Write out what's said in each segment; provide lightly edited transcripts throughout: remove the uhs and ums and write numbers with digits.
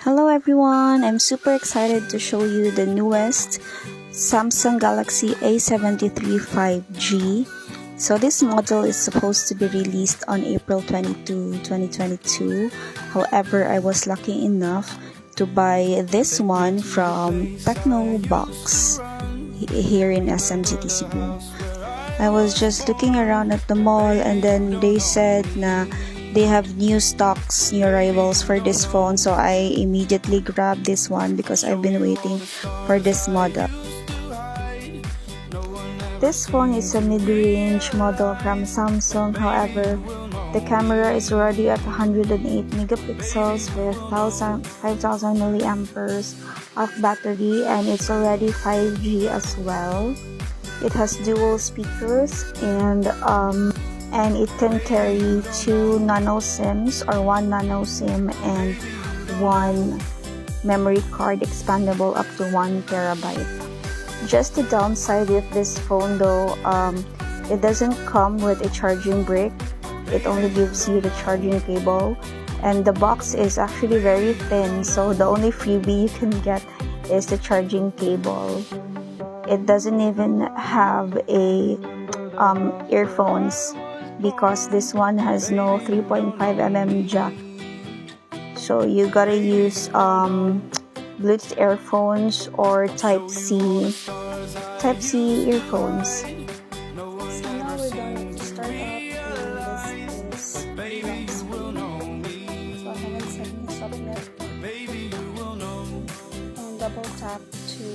Hello everyone, I'm super excited to show you the newest Samsung Galaxy A73 5G. So this model is supposed to be released on April 22, 2022. However, I was lucky enough to buy this one from Techno Box here in SM City, Cebu. I was just looking around at the mall and then they said na they have new stocks, new arrivals for this phone, so I immediately grabbed this one because I've been waiting for this model. This phone is a mid-range model from Samsung. However, the camera is already at 108 megapixels with 5000 milliamperes of battery, and it's already 5G as well. It has dual speakers and it can carry 2 nano SIMs or 1 nano SIM and 1 memory card expandable up to 1 terabyte. Just the downside with this phone though, it doesn't come with a charging brick. It only gives you the charging cable, and the box is actually very thin, so the only freebie you can get is the charging cable. It doesn't even have a earphones because this one has no 3.5mm jack. So you gotta use Bluetooth earphones or Type-C earphones. So now we're going to start off with this lock screen. So I haven't set this up yet. And double tap to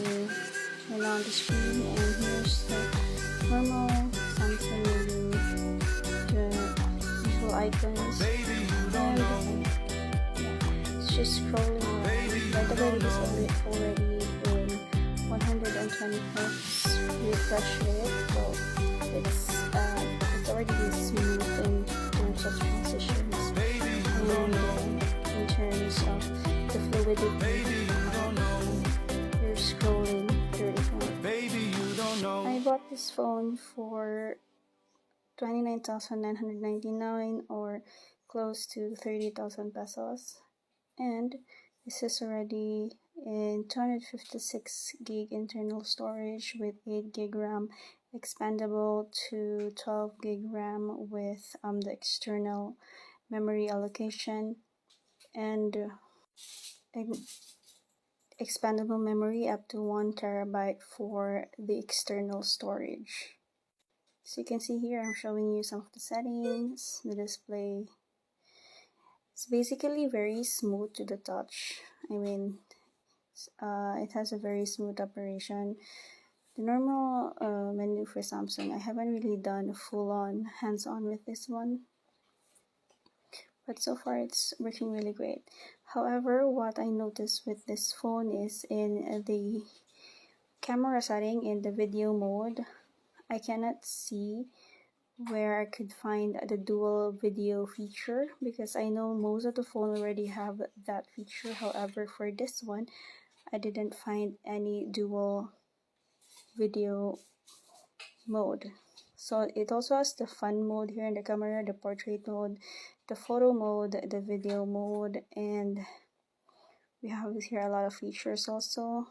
turn on the screen, and here's the normal Samsung menu, the visual icons, and it's just scrolling around. By the way, it is already in 120 Hz refresh rate, so it's already smooth in terms of transitions and in terms of the fluidity. You're scrolling through the phone. I bought this phone for 29,999 or close to 30,000 pesos, and this is already in 256 gig internal storage with 8 gig RAM expandable to 12 gig RAM with the external memory allocation, and expandable memory up to 1 terabyte for the external storage. So you can see here I'm showing you some of the settings. The display, it's basically very smooth to the touch. I mean, it has a very smooth operation. The normal menu for Samsung, I haven't really done a full-on hands-on with this one, but so far it's working really great. However, what I noticed with this phone is in the camera setting, in the video mode, I cannot see where I could find the dual video feature, because I know most of the phone already have that feature. However, for this one, I didn't find any dual video mode. So it also has the fun mode here in the camera, the portrait mode, the photo mode, the video mode, and we have here a lot of features also.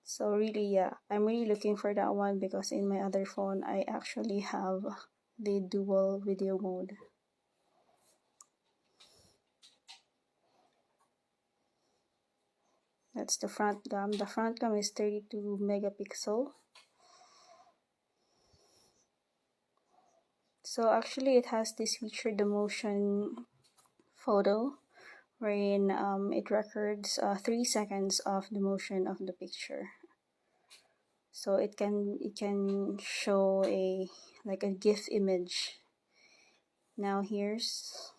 So really, yeah, I'm really looking for that one because in my other phone I actually have the dual video mode. That's the front cam. The front cam is 32 megapixel. So actually it has this feature, the motion photo, wherein it records 3 seconds of the motion of the picture. So it can show a GIF image. Now here's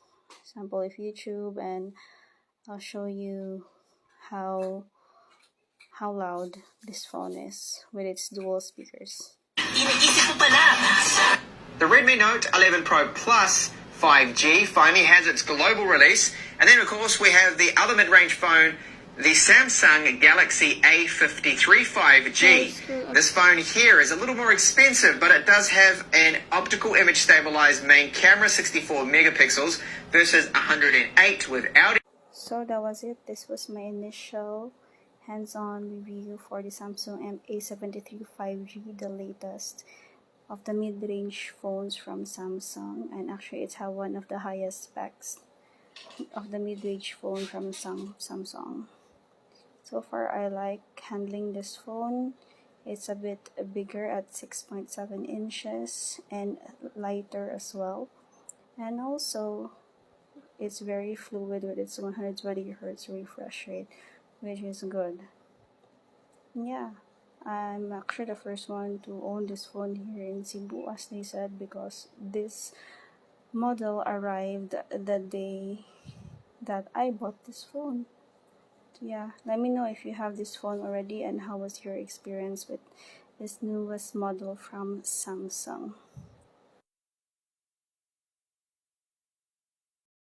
sample of YouTube, and I'll show you how loud this phone is with its dual speakers. The Redmi Note 11 Pro Plus 5G finally has its global release, and then of course we have the other mid-range phone, the Samsung Galaxy A53 5G. This phone here is a little more expensive, but it does have an optical image stabilized main camera, 64 megapixels versus 108 without. So that was it. This was my initial hands-on review for the Samsung A73 5G, the latest of the mid-range phones from Samsung, and actually it's one of the highest specs of the mid-range phone from Samsung. So far I like handling this phone. It's a bit bigger at 6.7 inches and lighter as well, and also it's very fluid with its 120 Hz refresh rate, which is good. Yeah, I'm actually the first one to own this phone here in Cebu, as they said, because this model arrived the day that I bought this phone. Yeah, let me know if you have this phone already and how was your experience with this newest model from Samsung.